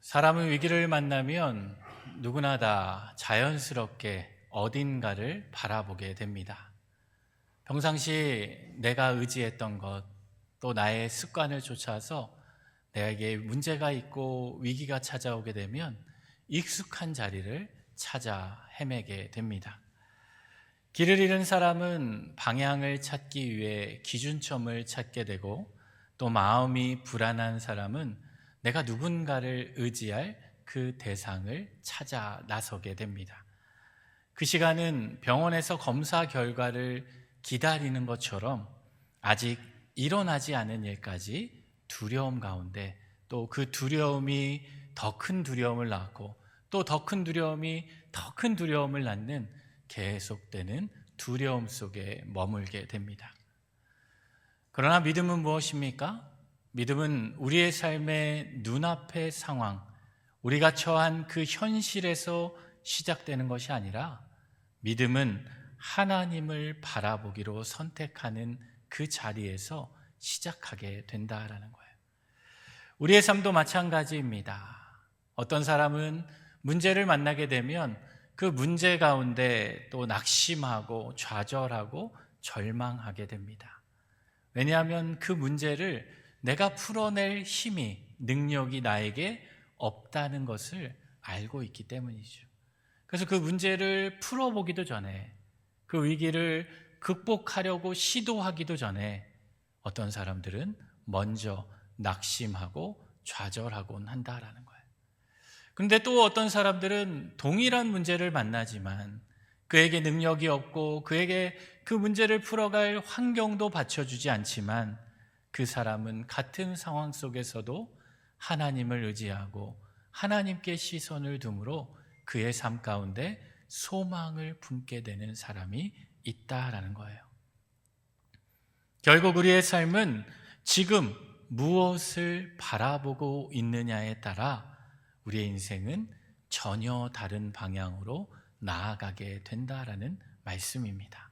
사람은 위기를 만나면 누구나 다 자연스럽게 어딘가를 바라보게 됩니다. 평상시 내가 의지했던 것, 또 나의 습관을 쫓아서 내게 문제가 있고 위기가 찾아오게 되면 익숙한 자리를 찾아 헤매게 됩니다. 길을 잃은 사람은 방향을 찾기 위해 기준점을 찾게 되고, 또 마음이 불안한 사람은 내가 누군가를 의지할 그 대상을 찾아 나서게 됩니다. 그 시간은 병원에서 검사 결과를 기다리는 것처럼 아직 일어나지 않은 일까지 두려움 가운데, 또 그 두려움이 더 큰 두려움을 낳고, 또 더 큰 두려움이 더 큰 두려움을 낳는 계속되는 두려움 속에 머물게 됩니다. 그러나 믿음은 무엇입니까? 믿음은 우리의 삶의 눈앞의 상황, 우리가 처한 그 현실에서 시작되는 것이 아니라, 믿음은 하나님을 바라보기로 선택하는 그 자리에서 시작하게 된다라는 거예요. 우리의 삶도 마찬가지입니다. 어떤 사람은 문제를 만나게 되면 그 문제 가운데 또 낙심하고 좌절하고 절망하게 됩니다. 왜냐하면 그 문제를 내가 풀어낼 힘이, 능력이 나에게 없다는 것을 알고 있기 때문이죠. 그래서 그 문제를 풀어보기도 전에, 그 위기를 극복하려고 시도하기도 전에 어떤 사람들은 먼저 낙심하고 좌절하곤 한다라는 거예요. 그런데 또 어떤 사람들은 동일한 문제를 만나지만 그에게 능력이 없고 그에게 그 문제를 풀어갈 환경도 받쳐주지 않지만, 그 사람은 같은 상황 속에서도 하나님을 의지하고 하나님께 시선을 둠으로 그의 삶 가운데 소망을 품게 되는 사람이 있다라는 거예요. 결국 우리의 삶은 지금 무엇을 바라보고 있느냐에 따라 우리의 인생은 전혀 다른 방향으로 나아가게 된다라는 말씀입니다.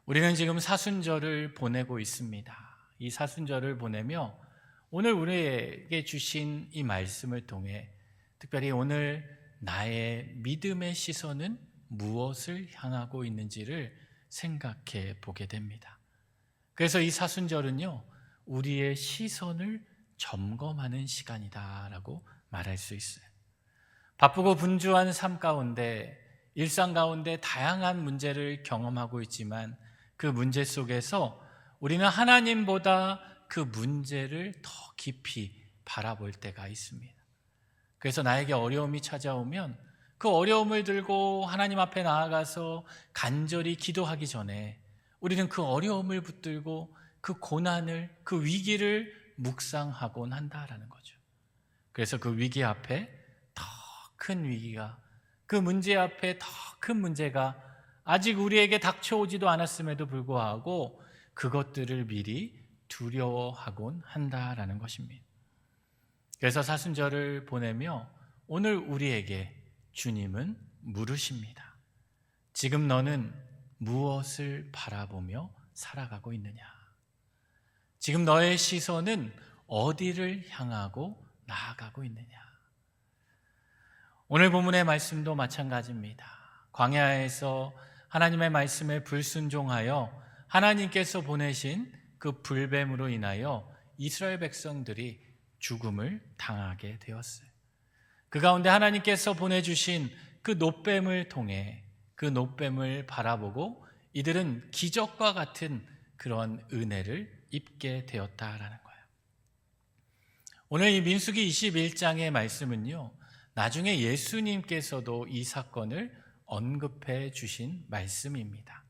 우리는 지금 사순절을 보내고 있습니다. 이 사순절을 보내며 오늘 우리에게 주신 이 말씀을 통해 특별히 오늘 나의 믿음의 시선은 무엇을 향하고 있는지를 생각해 보게 됩니다. 그래서 이 사순절은요, 우리의 시선을 점검하는 시간이다라고 말할 수 있어요. 바쁘고 분주한 삶 가운데, 일상 가운데 다양한 문제를 경험하고 있지만 그 문제 속에서 우리는 하나님보다 그 문제를 더 깊이 바라볼 때가 있습니다. 그래서 나에게 어려움이 찾아오면 그 어려움을 들고 하나님 앞에 나아가서 간절히 기도하기 전에 우리는 그 어려움을 붙들고 그 고난을, 그 위기를 묵상하곤 한다라는 거죠. 그래서 그 위기 앞에 더 큰 위기가, 그 문제 앞에 더 큰 문제가 아직 우리에게 닥쳐오지도 않았음에도 불구하고 그것들을 미리 두려워하곤 한다라는 것입니다. 그래서 사순절을 보내며 오늘 우리에게 주님은 물으십니다. 지금 너는 무엇을 바라보며 살아가고 있느냐? 지금 너의 시선은 어디를 향하고 나아가고 있느냐? 오늘 본문의 말씀도 마찬가지입니다. 광야에서 하나님의 말씀에 불순종하여 하나님께서 보내신 그 불뱀으로 인하여 이스라엘 백성들이 죽음을 당하게 되었어요. 그 가운데 하나님께서 보내주신 그 놋뱀을 통해 그 놋뱀을 바라보고 이들은 기적과 같은 그런 은혜를 입게 되었다라는 거예요. 오늘 이 민수기 21장의 말씀은요, 나중에 예수님께서도 이 사건을 언급해 주신 말씀입니다.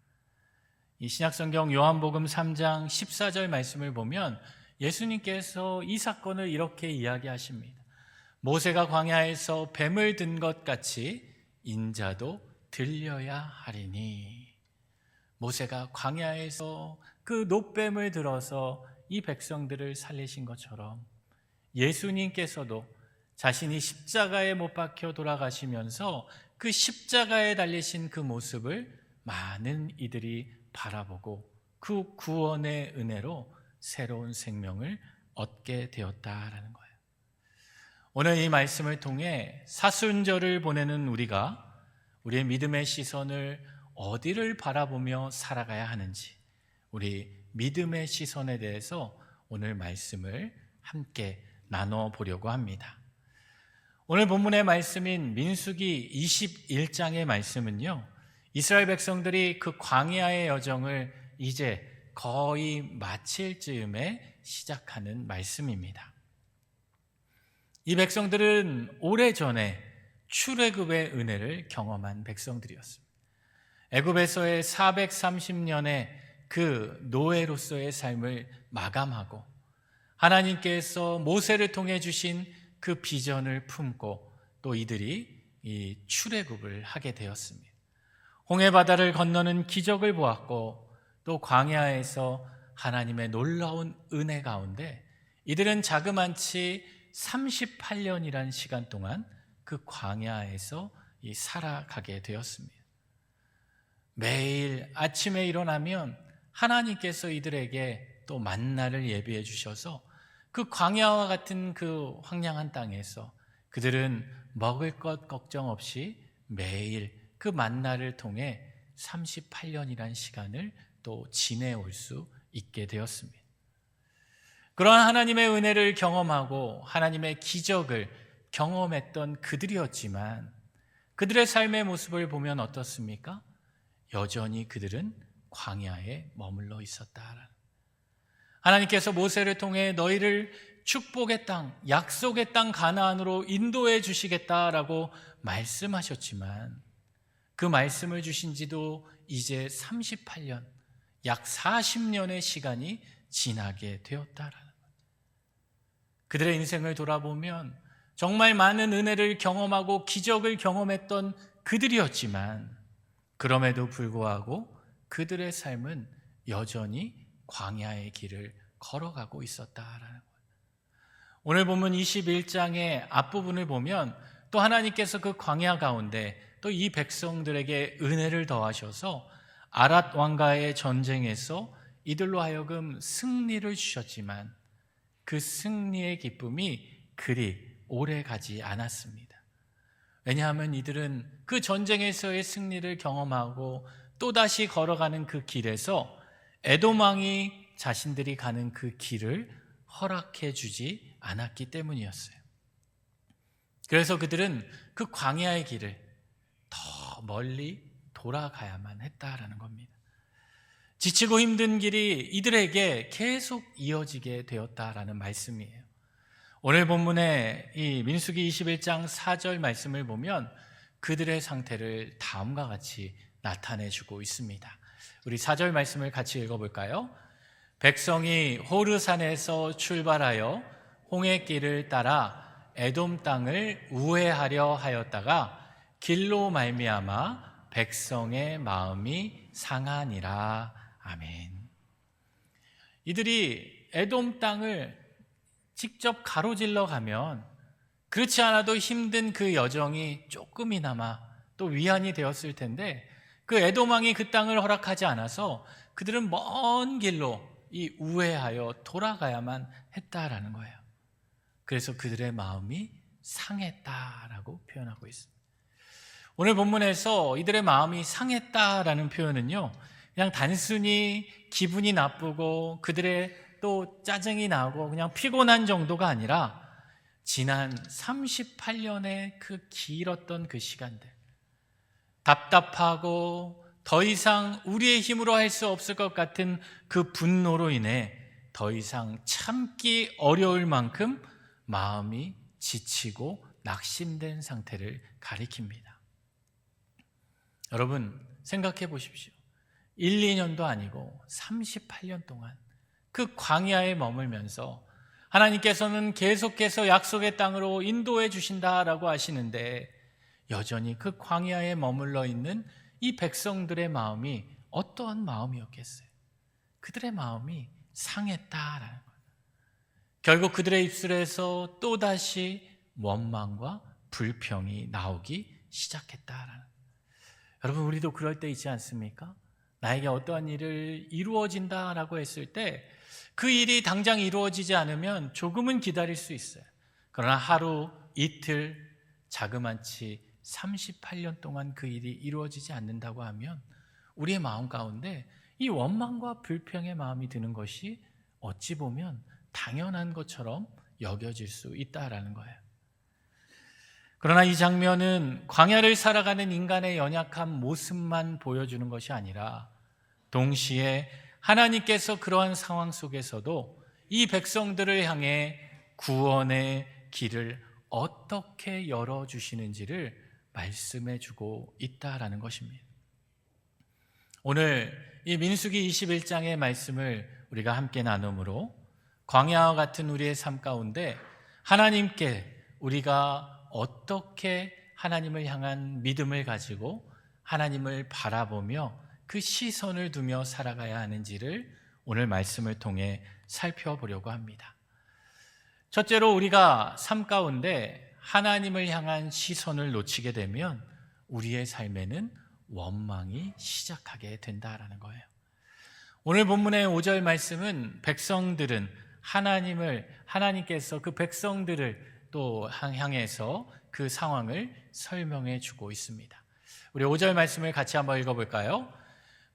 이 신약성경 요한복음 3장 14절 말씀을 보면 예수님께서 이 사건을 이렇게 이야기하십니다. 모세가 광야에서 뱀을 든 것 같이 인자도 들려야 하리니. 모세가 광야에서 그 놋뱀을 들어서 이 백성들을 살리신 것처럼 예수님께서도 자신이 십자가에 못 박혀 돌아가시면서 그 십자가에 달리신 그 모습을 많은 이들이 바라보고 그 구원의 은혜로 새로운 생명을 얻게 되었다라는 거예요. 오늘 이 말씀을 통해 사순절을 보내는 우리가 우리의 믿음의 시선을 어디를 바라보며 살아가야 하는지, 우리 믿음의 시선에 대해서 오늘 말씀을 함께 나눠보려고 합니다. 오늘 본문의 말씀인 민수기 21장의 말씀은요, 이스라엘 백성들이 그 광야의 여정을 이제 거의 마칠 즈음에 시작하는 말씀입니다. 이 백성들은 오래전에 출애굽의 은혜를 경험한 백성들이었습니다. 애굽에서의 430년의 그 노예로서의 삶을 마감하고 하나님께서 모세를 통해 주신 그 비전을 품고 또 이들이 이 출애굽을 하게 되었습니다. 홍해바다를 건너는 기적을 보았고 또 광야에서 하나님의 놀라운 은혜 가운데 이들은 자그만치 38년이라는 시간 동안 그 광야에서 살아가게 되었습니다. 매일 아침에 일어나면 하나님께서 이들에게 또 만나를 예비해 주셔서 그 광야와 같은 그 황량한 땅에서 그들은 먹을 것 걱정 없이 매일 그 만나를 통해 38년이라는 시간을 또 지내올 수 있게 되었습니다. 그러한 하나님의 은혜를 경험하고 하나님의 기적을 경험했던 그들이었지만 그들의 삶의 모습을 보면 어떻습니까? 여전히 그들은 광야에 머물러 있었다. 하나님께서 모세를 통해 너희를 축복의 땅, 약속의 땅 가나안으로 인도해 주시겠다라고 말씀하셨지만 그 말씀을 주신 지도 이제 38년, 약 40년의 시간이 지나게 되었다라는 거예요. 그들의 인생을 돌아보면 정말 많은 은혜를 경험하고 기적을 경험했던 그들이었지만 그럼에도 불구하고 그들의 삶은 여전히 광야의 길을 걸어가고 있었다라는 거예요. 오늘 본문 21장의 앞부분을 보면 또 하나님께서 그 광야 가운데 또 이 백성들에게 은혜를 더하셔서 아랏 왕과의 전쟁에서 이들로 하여금 승리를 주셨지만 그 승리의 기쁨이 그리 오래 가지 않았습니다. 왜냐하면 이들은 그 전쟁에서의 승리를 경험하고 또다시 걸어가는 그 길에서 에돔 왕이 자신들이 가는 그 길을 허락해 주지 않았기 때문이었어요. 그래서 그들은 그 광야의 길을 더 멀리 돌아가야만 했다라는 겁니다. 지치고 힘든 길이 이들에게 계속 이어지게 되었다라는 말씀이에요. 오늘 본문의 이 민수기 21장 4절 말씀을 보면 그들의 상태를 다음과 같이 나타내주고 있습니다. 우리 4절 말씀을 같이 읽어볼까요? 백성이 호르산에서 출발하여 홍해길을 따라 에돔 땅을 우회하려 하였다가 길로 말미암아 백성의 마음이 상하니라. 아멘. 이들이 에돔 땅을 직접 가로질러 가면 그렇지 않아도 힘든 그 여정이 조금이나마 또 위안이 되었을 텐데 그 에돔 왕이 그 땅을 허락하지 않아서 그들은 먼 길로 이 우회하여 돌아가야만 했다라는 거예요. 그래서 그들의 마음이 상했다라고 표현하고 있습니다. 오늘 본문에서 이들의 마음이 상했다라는 표현은요, 그냥 단순히 기분이 나쁘고 그들의 또 짜증이 나고 그냥 피곤한 정도가 아니라 지난 38년의 그 길었던 그 시간들, 답답하고 더 이상 우리의 힘으로 할 수 없을 것 같은 그 분노로 인해 더 이상 참기 어려울 만큼 마음이 지치고 낙심된 상태를 가리킵니다. 여러분 생각해 보십시오. 1, 2년도 아니고 38년 동안 그 광야에 머물면서 하나님께서는 계속해서 약속의 땅으로 인도해 주신다라고 하시는데 여전히 그 광야에 머물러 있는 이 백성들의 마음이 어떠한 마음이었겠어요? 그들의 마음이 상했다라는 거예요. 결국 그들의 입술에서 또다시 원망과 불평이 나오기 시작했다라는 거예요. 여러분 우리도 그럴 때 있지 않습니까? 나에게 어떠한 일을 이루어진다라고 했을 때 그 일이 당장 이루어지지 않으면 조금은 기다릴 수 있어요. 그러나 하루 이틀, 자그만치 38년 동안 그 일이 이루어지지 않는다고 하면 우리의 마음 가운데 이 원망과 불평의 마음이 드는 것이 어찌 보면 당연한 것처럼 여겨질 수 있다라는 거예요. 그러나 이 장면은 광야를 살아가는 인간의 연약한 모습만 보여주는 것이 아니라 동시에 하나님께서 그러한 상황 속에서도 이 백성들을 향해 구원의 길을 어떻게 열어주시는지를 말씀해 주고 있다라는 것입니다. 오늘 이 민수기 21장의 말씀을 우리가 함께 나눔으로 광야와 같은 우리의 삶 가운데 하나님께 우리가 어떻게 하나님을 향한 믿음을 가지고 하나님을 바라보며 그 시선을 두며 살아가야 하는지를 오늘 말씀을 통해 살펴보려고 합니다. 첫째로 우리가 삶 가운데 하나님을 향한 시선을 놓치게 되면 우리의 삶에는 원망이 시작하게 된다라는 거예요. 오늘 본문의 5절 말씀은 백성들은 하나님께서 그 백성들을 또 향해서 그 상황을 설명해 주고 있습니다. 우리 5절 말씀을 같이 한번 읽어볼까요?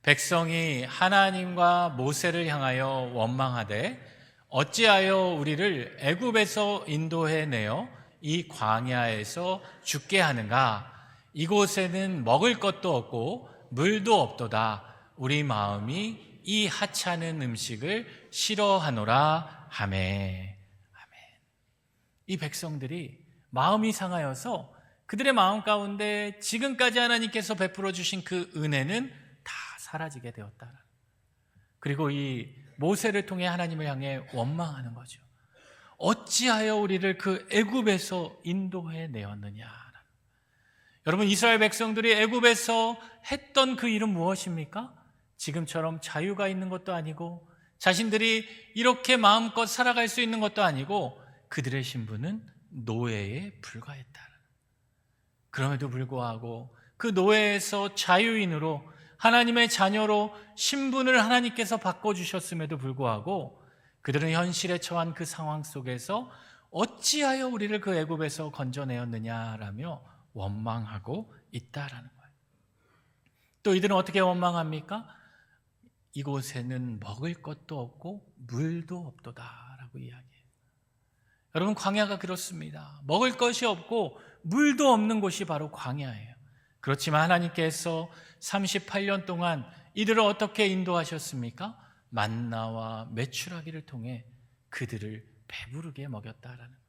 백성이 하나님과 모세를 향하여 원망하되 어찌하여 우리를 애굽에서 인도해 내어 이 광야에서 죽게 하는가? 이곳에는 먹을 것도 없고 물도 없도다. 우리 마음이 이 하찮은 음식을 싫어하노라 하매. 아멘. 이 백성들이 마음이 상하여서 그들의 마음 가운데 지금까지 하나님께서 베풀어 주신 그 은혜는 다 사라지게 되었다. 그리고 이 모세를 통해 하나님을 향해 원망하는 거죠. 어찌하여 우리를 그 애굽에서 인도해 내었느냐. 여러분, 이스라엘 백성들이 애굽에서 했던 그 일은 무엇입니까? 지금처럼 자유가 있는 것도 아니고 자신들이 이렇게 마음껏 살아갈 수 있는 것도 아니고 그들의 신분은 노예에 불과했다. 그럼에도 불구하고 그 노예에서 자유인으로 하나님의 자녀로 신분을 하나님께서 바꿔주셨음에도 불구하고 그들은 현실에 처한 그 상황 속에서 어찌하여 우리를 그 애굽에서 건져내었느냐라며 원망하고 있다라는 거예요. 또 이들은 어떻게 원망합니까? 이곳에는 먹을 것도 없고 물도 없도다라고 이야기해요. 여러분, 광야가 그렇습니다. 먹을 것이 없고 물도 없는 곳이 바로 광야예요. 그렇지만 하나님께서 38년 동안 이들을 어떻게 인도하셨습니까? 만나와 메추라기를 통해 그들을 배부르게 먹였다라는 거예요.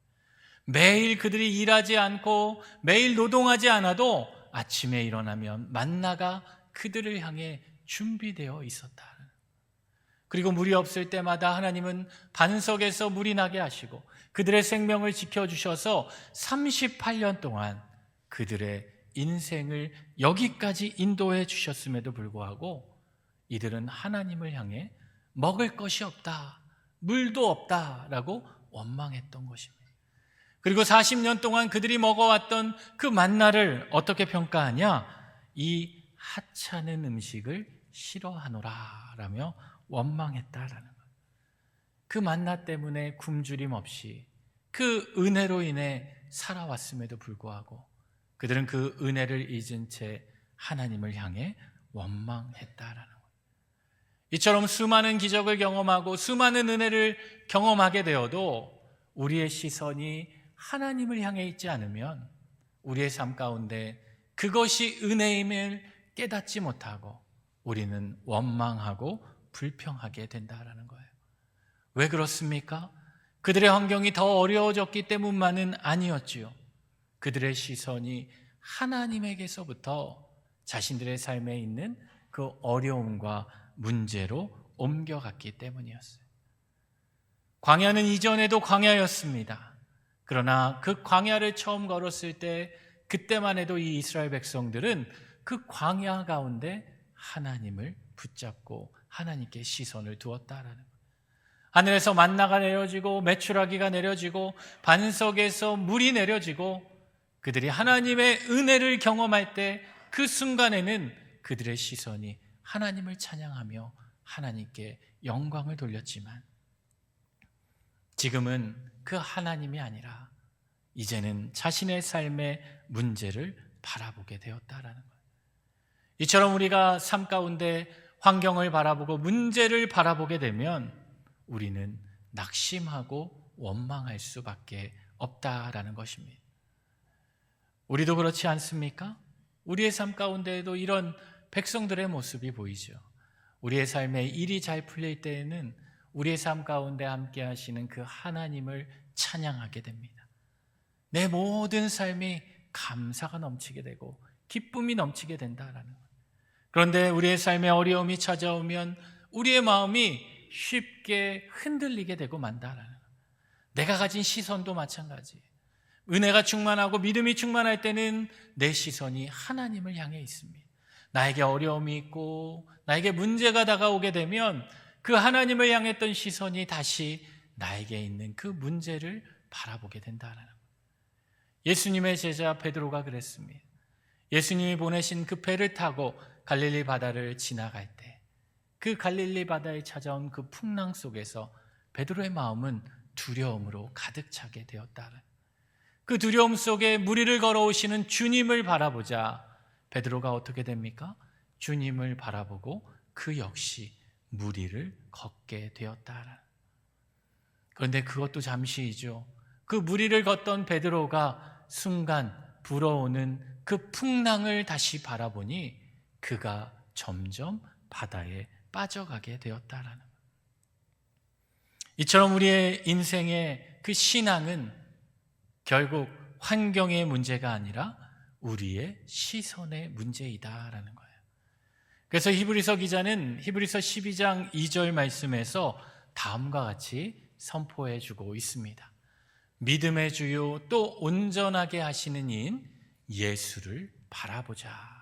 매일 그들이 일하지 않고 매일 노동하지 않아도 아침에 일어나면 만나가 그들을 향해 준비되어 있었다. 그리고 물이 없을 때마다 하나님은 반석에서 물이 나게 하시고 그들의 생명을 지켜주셔서 38년 동안 그들의 인생을 여기까지 인도해 주셨음에도 불구하고 이들은 하나님을 향해 먹을 것이 없다, 물도 없다라고 원망했던 것입니다. 그리고 40년 동안 그들이 먹어왔던 그 만나를 어떻게 평가하냐? 이 하찮은 음식을 싫어하노라 라며 원망했다라는 거예요. 그 만나 때문에 굶주림 없이 그 은혜로 인해 살아왔음에도 불구하고 그들은 그 은혜를 잊은 채 하나님을 향해 원망했다라는 거예요. 이처럼 수많은 기적을 경험하고 수많은 은혜를 경험하게 되어도 우리의 시선이 하나님을 향해 있지 않으면 우리의 삶 가운데 그것이 은혜임을 깨닫지 못하고 우리는 원망하고 불평하게 된다라는 거예요. 왜 그렇습니까? 그들의 환경이 더 어려워졌기 때문만은 아니었지요. 그들의 시선이 하나님에게서부터 자신들의 삶에 있는 그 어려움과 문제로 옮겨갔기 때문이었어요. 광야는 이전에도 광야였습니다. 그러나 그 광야를 처음 걸었을 때 그때만 해도 이 이스라엘 백성들은 그 광야 가운데 하나님을 붙잡고 하나님께 시선을 두었다라는 거예요. 하늘에서 만나가 내려지고 메추라기가 내려지고 반석에서 물이 내려지고 그들이 하나님의 은혜를 경험할 때 그 순간에는 그들의 시선이 하나님을 찬양하며 하나님께 영광을 돌렸지만 지금은 그 하나님이 아니라 이제는 자신의 삶의 문제를 바라보게 되었다라는 거예요. 이처럼 우리가 삶 가운데 환경을 바라보고 문제를 바라보게 되면 우리는 낙심하고 원망할 수밖에 없다라는 것입니다. 우리도 그렇지 않습니까? 우리의 삶 가운데에도 이런 백성들의 모습이 보이죠. 우리의 삶에 일이 잘 풀릴 때에는 우리의 삶 가운데 함께 하시는 그 하나님을 찬양하게 됩니다. 내 모든 삶이 감사가 넘치게 되고 기쁨이 넘치게 된다라는 거예요. 그런데 우리의 삶에 어려움이 찾아오면 우리의 마음이 쉽게 흔들리게 되고 만다라는 거예요. 내가 가진 시선도 마찬가지예요. 은혜가 충만하고 믿음이 충만할 때는 내 시선이 하나님을 향해 있습니다. 나에게 어려움이 있고 나에게 문제가 다가오게 되면 그 하나님을 향했던 시선이 다시 나에게 있는 그 문제를 바라보게 된다는 거예요. 예수님의 제자 베드로가 그랬습니다. 예수님이 보내신 그 배를 타고 갈릴리 바다를 지나갈 때 그 갈릴리 바다에 찾아온 그 풍랑 속에서 베드로의 마음은 두려움으로 가득 차게 되었다는 그 두려움 속에 무리를 걸어오시는 주님을 바라보자 베드로가 어떻게 됩니까? 주님을 바라보고 그 역시 무리를 걷게 되었다. 그런데 그것도 잠시이죠. 그 무리를 걷던 베드로가 순간 불어오는 그 풍랑을 다시 바라보니 그가 점점 바다에 빠져가게 되었다라는 거예요. 이처럼 우리의 인생의 그 신앙은 결국 환경의 문제가 아니라 우리의 시선의 문제이다라는 거예요. 그래서 히브리서 기자는 히브리서 12장 2절 말씀에서 다음과 같이 선포해 주고 있습니다. 믿음의 주요 또 온전하게 하시는 이인 예수를 바라보자.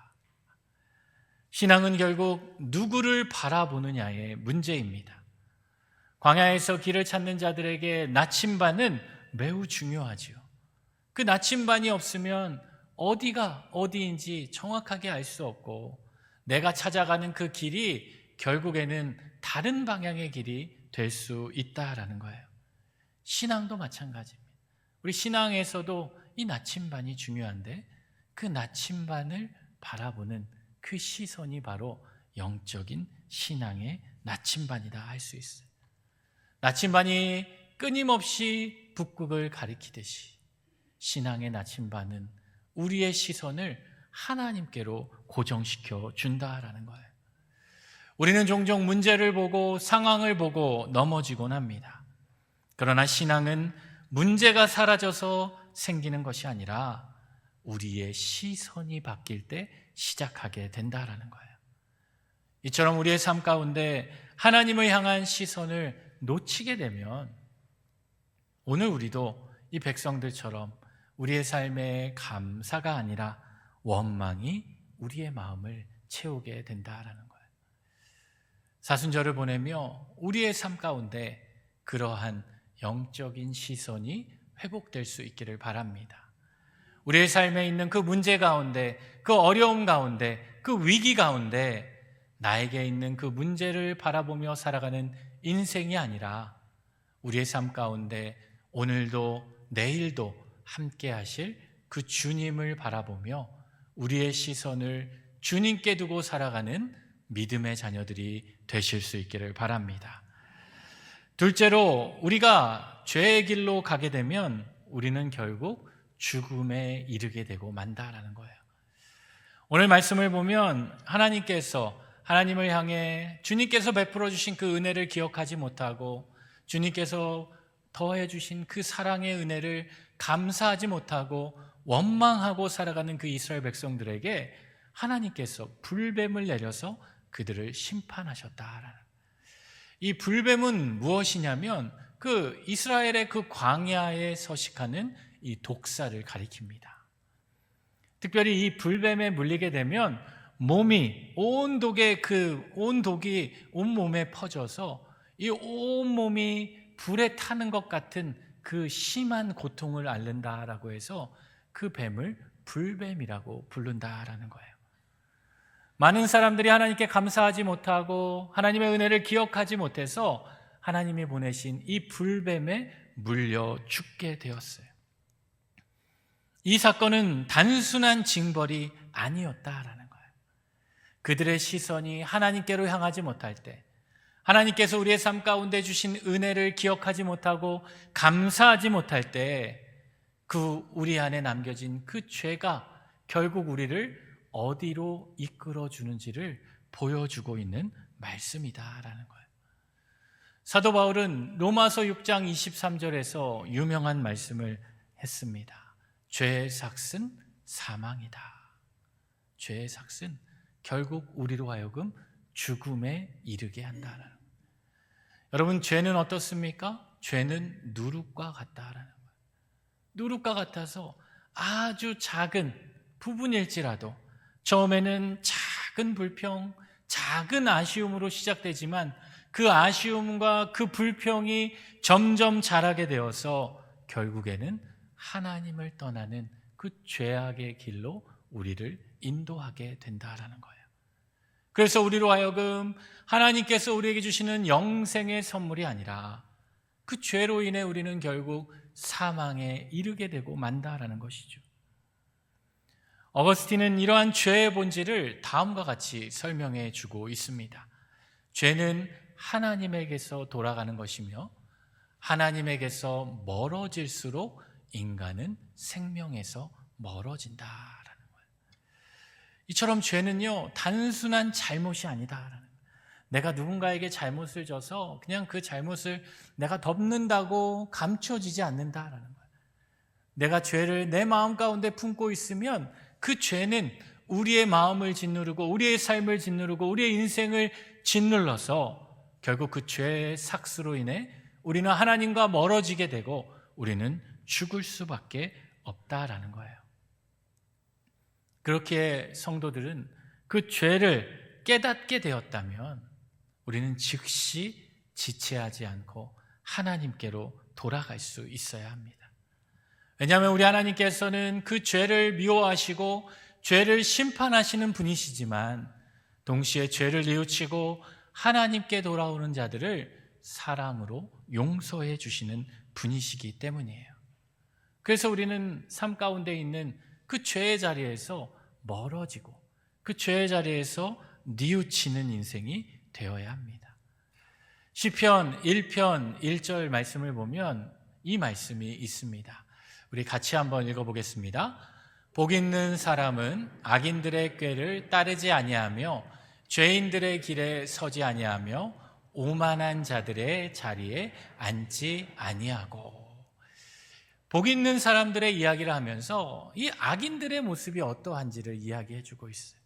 신앙은 결국 누구를 바라보느냐의 문제입니다. 광야에서 길을 찾는 자들에게 나침반은 매우 중요하지요. 그 나침반이 없으면 어디가 어디인지 정확하게 알 수 없고 내가 찾아가는 그 길이 결국에는 다른 방향의 길이 될 수 있다라는 거예요. 신앙도 마찬가지입니다. 우리 신앙에서도 이 나침반이 중요한데 그 나침반을 바라보는 그 시선이 바로 영적인 신앙의 나침반이다 할 수 있어요. 나침반이 끊임없이 북극을 가리키듯이 신앙의 나침반은 우리의 시선을 하나님께로 고정시켜 준다라는 거예요. 우리는 종종 문제를 보고 상황을 보고 넘어지곤 합니다. 그러나 신앙은 문제가 사라져서 생기는 것이 아니라 우리의 시선이 바뀔 때 시작하게 된다라는 거예요. 이처럼 우리의 삶 가운데 하나님을 향한 시선을 놓치게 되면 오늘 우리도 이 백성들처럼 우리의 삶에 감사가 아니라 원망이 우리의 마음을 채우게 된다라는 거예요. 사순절을 보내며 우리의 삶 가운데 그러한 영적인 시선이 회복될 수 있기를 바랍니다. 우리의 삶에 있는 그 문제 가운데, 그 어려움 가운데, 그 위기 가운데 나에게 있는 그 문제를 바라보며 살아가는 인생이 아니라 우리의 삶 가운데 오늘도 내일도 함께 하실 그 주님을 바라보며 우리의 시선을 주님께 두고 살아가는 믿음의 자녀들이 되실 수 있기를 바랍니다. 둘째로 우리가 죄의 길로 가게 되면 우리는 결국 죽음에 이르게 되고 만다라는 거예요. 오늘 말씀을 보면 하나님을 향해 주님께서 베풀어 주신 그 은혜를 기억하지 못하고 주님께서 더해 주신 그 사랑의 은혜를 감사하지 못하고 원망하고 살아가는 그 이스라엘 백성들에게 하나님께서 불뱀을 내려서 그들을 심판하셨다라는. 이 불뱀은 무엇이냐면 그 이스라엘의 그 광야에 서식하는 이 독사를 가리킵니다. 특별히 이 불뱀에 물리게 되면 온 독이 온 몸에 퍼져서 이 온 몸이 불에 타는 것 같은 그 심한 고통을 앓는다라고 해서 그 뱀을 불뱀이라고 부른다라는 거예요. 많은 사람들이 하나님께 감사하지 못하고 하나님의 은혜를 기억하지 못해서 하나님이 보내신 이 불뱀에 물려 죽게 되었어요. 이 사건은 단순한 징벌이 아니었다라는 거예요. 그들의 시선이 하나님께로 향하지 못할 때, 하나님께서 우리의 삶 가운데 주신 은혜를 기억하지 못하고 감사하지 못할 때, 우리 안에 남겨진 그 죄가 결국 우리를 어디로 이끌어 주는지를 보여주고 있는 말씀이다라는 거예요. 사도 바울은 로마서 6장 23절에서 유명한 말씀을 했습니다. 죄의 삭은 사망이다. 죄의 삭은 결국 우리로 하여금 죽음에 이르게 한다라는 거예요. 여러분, 죄는 어떻습니까? 죄는 누룩과 같다라는 거예요. 누룩과 같아서 아주 작은 부분일지라도 처음에는 작은 불평, 작은 아쉬움으로 시작되지만 그 아쉬움과 그 불평이 점점 자라게 되어서 결국에는 하나님을 떠나는 그 죄악의 길로 우리를 인도하게 된다라는 거예요. 그래서 우리로 하여금 하나님께서 우리에게 주시는 영생의 선물이 아니라 그 죄로 인해 우리는 결국 사망에 이르게 되고 만다라는 것이죠. 어거스틴은 이러한 죄의 본질을 다음과 같이 설명해 주고 있습니다. 죄는 하나님에게서 돌아가는 것이며 하나님에게서 멀어질수록 인간은 생명에서 멀어진다라는 거예요. 이처럼 죄는요, 단순한 잘못이 아니다라는 거예요. 내가 누군가에게 잘못을 져서 그냥 그 잘못을 내가 덮는다고 감춰지지 않는다라는 거예요. 내가 죄를 내 마음 가운데 품고 있으면 그 죄는 우리의 마음을 짓누르고 우리의 삶을 짓누르고 우리의 인생을 짓눌러서 결국 그 죄의 삭스로 인해 우리는 하나님과 멀어지게 되고 우리는 죽을 수밖에 없다라는 거예요. 그렇게 성도들은 그 죄를 깨닫게 되었다면 우리는 즉시 지체하지 않고 하나님께로 돌아갈 수 있어야 합니다. 왜냐하면 우리 하나님께서는 그 죄를 미워하시고 죄를 심판하시는 분이시지만 동시에 죄를 뉘우치고 하나님께 돌아오는 자들을 사랑으로 용서해 주시는 분이시기 때문이에요. 그래서 우리는 삶 가운데 있는 그 죄의 자리에서 멀어지고 그 죄의 자리에서 뉘우치는 인생이 되어야 합니다. 시편 1편 1절 말씀을 보면 이 말씀이 있습니다. 우리 같이 한번 읽어보겠습니다. 복 있는 사람은 악인들의 꾀를 따르지 아니하며 죄인들의 길에 서지 아니하며 오만한 자들의 자리에 앉지 아니하고. 복 있는 사람들의 이야기를 하면서 이 악인들의 모습이 어떠한지를 이야기해 주고 있어요.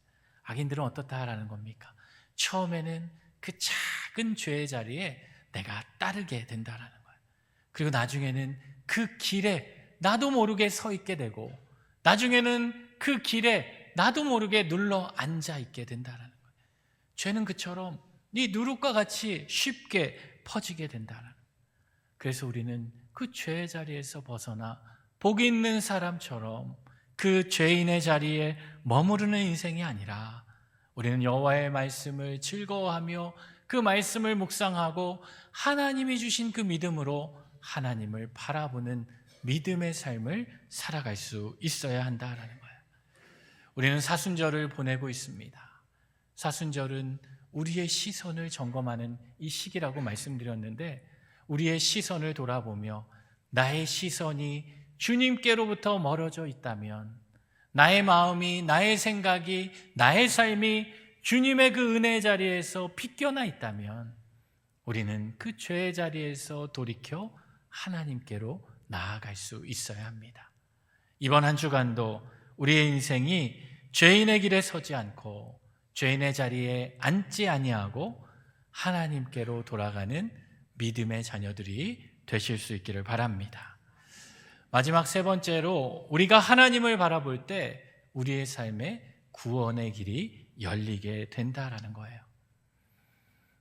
악인들은 어떻다라는 겁니까? 처음에는 그 작은 죄의 자리에 내가 따르게 된다라는 거예요. 그리고 나중에는 그 길에 나도 모르게 서 있게 되고 나중에는 그 길에 나도 모르게 눌러 앉아 있게 된다라는 거예요. 죄는 그처럼 네 누룩과 같이 쉽게 퍼지게 된다라는 거예요. 그래서 우리는 그 죄의 자리에서 벗어나 복 있는 사람처럼 그 죄인의 자리에 머무르는 인생이 아니라 우리는 여호와의 말씀을 즐거워하며 그 말씀을 묵상하고 하나님이 주신 그 믿음으로 하나님을 바라보는 믿음의 삶을 살아갈 수 있어야 한다라는 거예요. 우리는 사순절을 보내고 있습니다. 사순절은 우리의 시선을 점검하는 이 시기라고 말씀드렸는데 우리의 시선을 돌아보며 나의 시선이 주님께로부터 멀어져 있다면 나의 마음이, 나의 생각이, 나의 삶이 주님의 그 은혜의 자리에서 빗겨나 있다면 우리는 그 죄의 자리에서 돌이켜 하나님께로 나아갈 수 있어야 합니다. 이번 한 주간도 우리의 인생이 죄인의 길에 서지 않고 죄인의 자리에 앉지 아니하고 하나님께로 돌아가는 믿음의 자녀들이 되실 수 있기를 바랍니다. 마지막 세 번째로 우리가 하나님을 바라볼 때 우리의 삶에 구원의 길이 열리게 된다라는 거예요.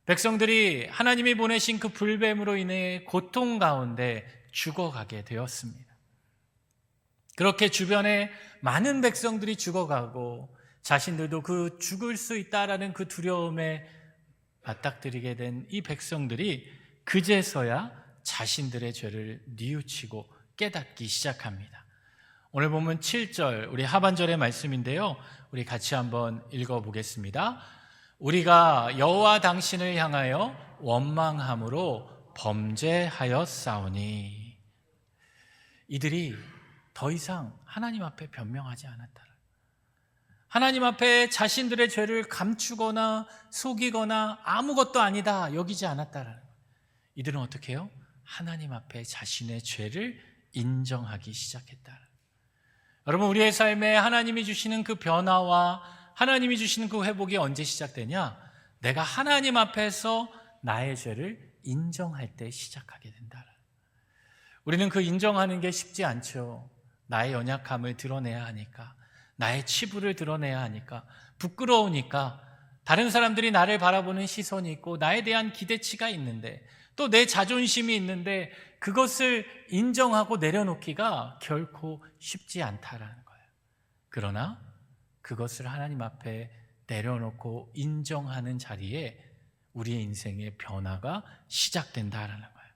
백성들이 하나님이 보내신 그 불뱀으로 인해 고통 가운데 죽어가게 되었습니다. 그렇게 주변에 많은 백성들이 죽어가고 자신들도 그 죽을 수 있다라는 그 두려움에 맞닥뜨리게 된 이 백성들이 그제서야 자신들의 죄를 뉘우치고 깨닫기 시작합니다. 오늘 본문 7절, 우리 하반절의 말씀인데요. 우리 같이 한번 읽어보겠습니다. 우리가 여호와 당신을 향하여 원망함으로 범죄하였사오니. 이들이 더 이상 하나님 앞에 변명하지 않았다. 하나님 앞에 자신들의 죄를 감추거나 속이거나 아무것도 아니다 여기지 않았다라는 거예요. 이들은 어떻게 해요? 하나님 앞에 자신의 죄를 인정하기 시작했다. 여러분, 우리의 삶에 하나님이 주시는 그 변화와 하나님이 주시는 그 회복이 언제 시작되냐? 내가 하나님 앞에서 나의 죄를 인정할 때 시작하게 된다. 우리는 그 인정하는 게 쉽지 않죠. 나의 연약함을 드러내야 하니까, 나의 치부를 드러내야 하니까, 부끄러우니까, 다른 사람들이 나를 바라보는 시선이 있고 나에 대한 기대치가 있는데, 또 내 자존심이 있는데 그것을 인정하고 내려놓기가 결코 쉽지 않다라는 거예요. 그러나 그것을 하나님 앞에 내려놓고 인정하는 자리에 우리의 인생의 변화가 시작된다라는 거예요.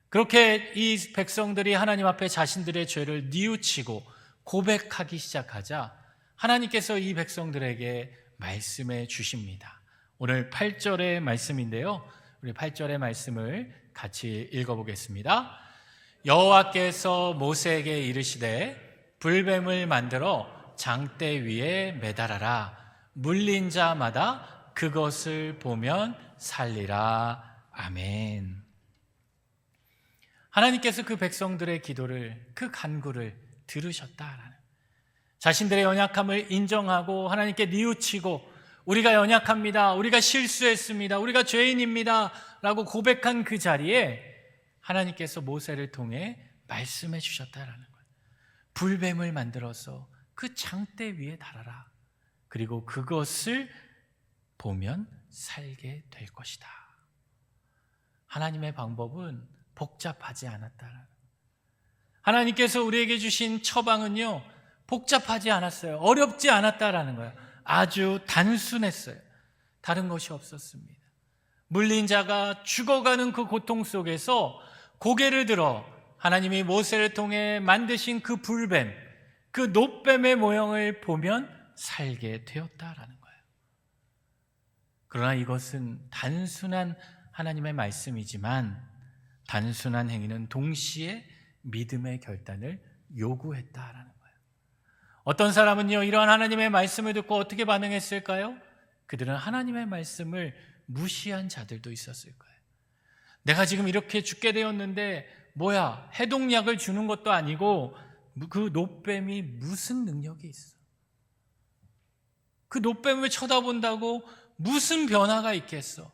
그렇게 이 백성들이 하나님 앞에 자신들의 죄를 뉘우치고 고백하기 시작하자 하나님께서 이 백성들에게 말씀해 주십니다. 오늘 8절의 말씀인데요. 우리 8절의 말씀을 같이 읽어보겠습니다. 여호와께서 모세에게 이르시되 불뱀을 만들어 장대 위에 매달아라. 물린 자마다 그것을 보면 살리라. 아멘. 하나님께서 그 백성들의 기도를, 그 간구를 들으셨다라는, 자신들의 연약함을 인정하고 하나님께 뉘우치고 우리가 연약합니다, 우리가 실수했습니다, 우리가 죄인입니다 라고 고백한 그 자리에 하나님께서 모세를 통해 말씀해 주셨다라는 거예요. 불뱀을 만들어서 그 장대 위에 달아라. 그리고 그것을 보면 살게 될 것이다. 하나님의 방법은 복잡하지 않았다. 하나님께서 우리에게 주신 처방은요, 복잡하지 않았어요. 어렵지 않았다라는 거예요. 아주 단순했어요. 다른 것이 없었습니다. 물린 자가 죽어가는 그 고통 속에서 고개를 들어 하나님이 모세를 통해 만드신 그 불뱀, 그 놋뱀의 모형을 보면 살게 되었다라는 거예요. 그러나 이것은 단순한 하나님의 말씀이지만 단순한 행위는 동시에 믿음의 결단을 요구했다라는 거예요. 어떤 사람은요, 이러한 하나님의 말씀을 듣고 어떻게 반응했을까요? 그들은 하나님의 말씀을 무시한 자들도 있었을 거예요. 내가 지금 이렇게 죽게 되었는데 뭐야, 해독약을 주는 것도 아니고 그 놋뱀이 무슨 능력이 있어? 그 놋뱀을 쳐다본다고 무슨 변화가 있겠어?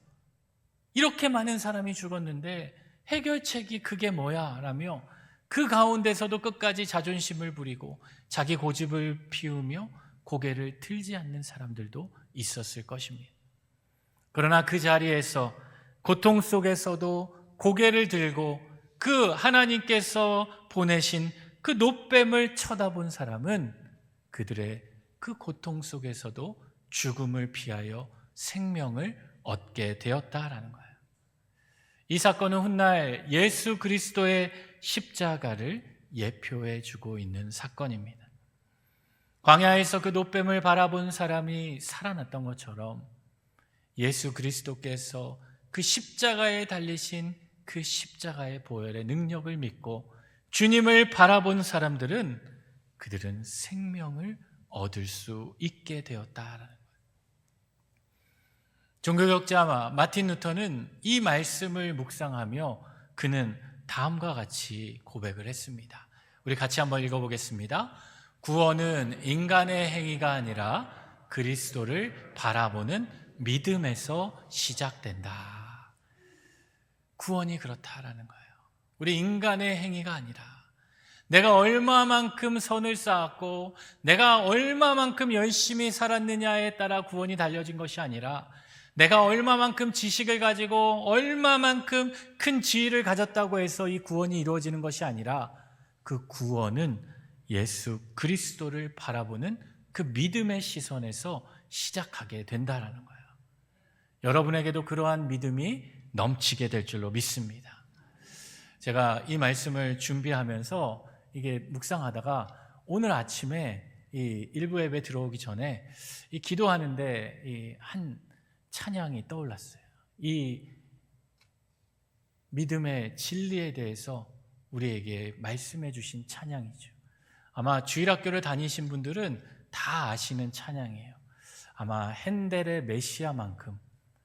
이렇게 많은 사람이 죽었는데 해결책이 그게 뭐야? 라며 그 가운데서도 끝까지 자존심을 부리고 자기 고집을 피우며 고개를 들지 않는 사람들도 있었을 것입니다. 그러나 그 자리에서 고통 속에서도 고개를 들고 그 하나님께서 보내신 그 놋뱀을 쳐다본 사람은 그들의 그 고통 속에서도 죽음을 피하여 생명을 얻게 되었다라는 거예요. 이 사건은 훗날 예수 그리스도의 십자가를 예표해 주고 있는 사건입니다. 광야에서 그 놋뱀을 바라본 사람이 살아났던 것처럼 예수 그리스도께서 그 십자가에 달리신 그 십자가의 보혈의 능력을 믿고 주님을 바라본 사람들은 그들은 생명을 얻을 수 있게 되었다라는 거예요. 종교개혁자 마틴 루터는 이 말씀을 묵상하며 그는 다음과 같이 고백을 했습니다. 우리 같이 한번 읽어보겠습니다. 구원은 인간의 행위가 아니라 그리스도를 바라보는 믿음에서 시작된다. 구원이 그렇다라는 거예요. 우리 인간의 행위가 아니라 내가 얼마만큼 선을 쌓았고 내가 얼마만큼 열심히 살았느냐에 따라 구원이 달려진 것이 아니라 내가 얼마만큼 지식을 가지고 얼마만큼 큰 지위를 가졌다고 해서 이 구원이 이루어지는 것이 아니라 그 구원은 예수 그리스도를 바라보는 그 믿음의 시선에서 시작하게 된다라는 거예요. 여러분에게도 그러한 믿음이 넘치게 될 줄로 믿습니다. 제가 이 말씀을 준비하면서 이게 묵상하다가 오늘 아침에 이 일부 예배 들어오기 전에 이 기도하는데 이 한 찬양이 떠올랐어요. 이 믿음의 진리에 대해서 우리에게 말씀해 주신 찬양이죠. 아마 주일학교를 다니신 분들은 다 아시는 찬양이에요. 아마 핸델의 메시아만큼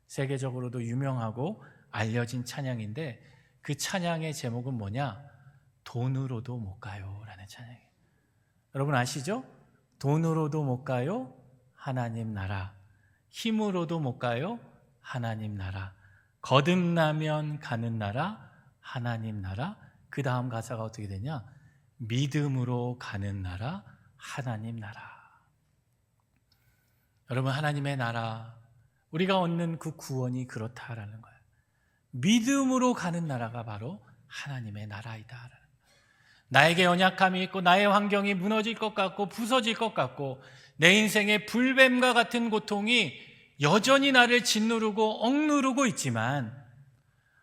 세계적으로도 유명하고 알려진 찬양인데 그 찬양의 제목은 뭐냐? 돈으로도 못 가요 라는 찬양이에요. 여러분 아시죠? 돈으로도 못 가요 하나님 나라, 힘으로도 못 가요 하나님 나라, 거듭나면 가는 나라 하나님 나라. 그 다음 가사가 어떻게 되냐? 믿음으로 가는 나라 하나님 나라. 여러분 하나님의 나라, 우리가 얻는 그 구원이 그렇다라는 거예요. 믿음으로 가는 나라가 바로 하나님의 나라이다. 나에게 연약함이 있고 나의 환경이 무너질 것 같고 부서질 것 같고 내 인생의 불뱀과 같은 고통이 여전히 나를 짓누르고 억누르고 있지만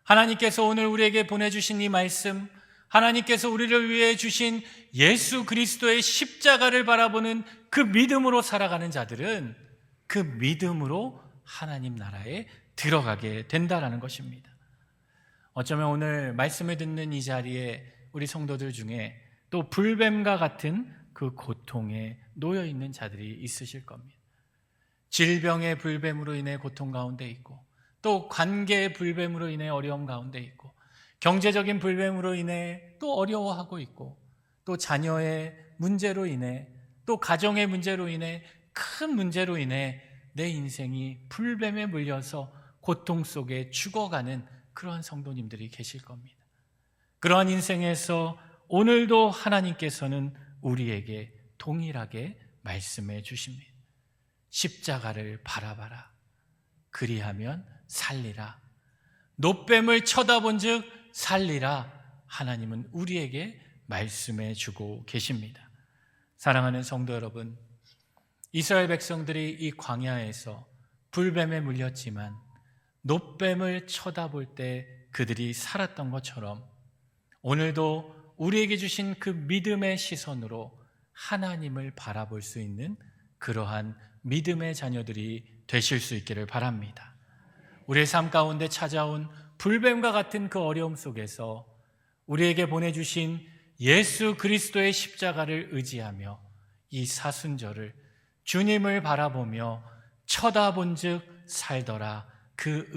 하나님께서 오늘 우리에게 보내주신 이 말씀, 하나님께서 우리를 위해 주신 예수 그리스도의 십자가를 바라보는 그 믿음으로 살아가는 자들은 그 믿음으로 하나님 나라에 들어가게 된다라는 것입니다. 어쩌면 오늘 말씀을 듣는 이 자리에 우리 성도들 중에 또 불뱀과 같은 그 고통에 놓여 있는 자들이 있으실 겁니다. 질병의 불뱀으로 인해 고통 가운데 있고 또 관계의 불뱀으로 인해 어려움 가운데 있고 경제적인 불뱀으로 인해 또 어려워하고 있고 또 자녀의 문제로 인해 또 가정의 문제로 인해 큰 문제로 인해 내 인생이 불뱀에 물려서 고통 속에 죽어가는 그러한 성도님들이 계실 겁니다. 그러한 인생에서 오늘도 하나님께서는 우리에게 동일하게 말씀해 주십니다. 십자가를 바라봐라. 그리하면 살리라. 노뱀을 쳐다본 즉 살리라. 하나님은 우리에게 말씀해 주고 계십니다. 사랑하는 성도 여러분, 이스라엘 백성들이 이 광야에서 불뱀에 물렸지만 노뱀을 쳐다볼 때 그들이 살았던 것처럼 오늘도 우리에게 주신 그 믿음의 시선으로 하나님을 바라볼 수 있는 그러한 믿음의 자녀들이 되실 수 있기를 바랍니다. 우리의 삶 가운데 찾아온 불뱀과 같은 그 어려움 속에서 우리에게 보내주신 예수 그리스도의 십자가를 의지하며 이 사순절을 주님을 바라보며 쳐다본 즉 살더라. 그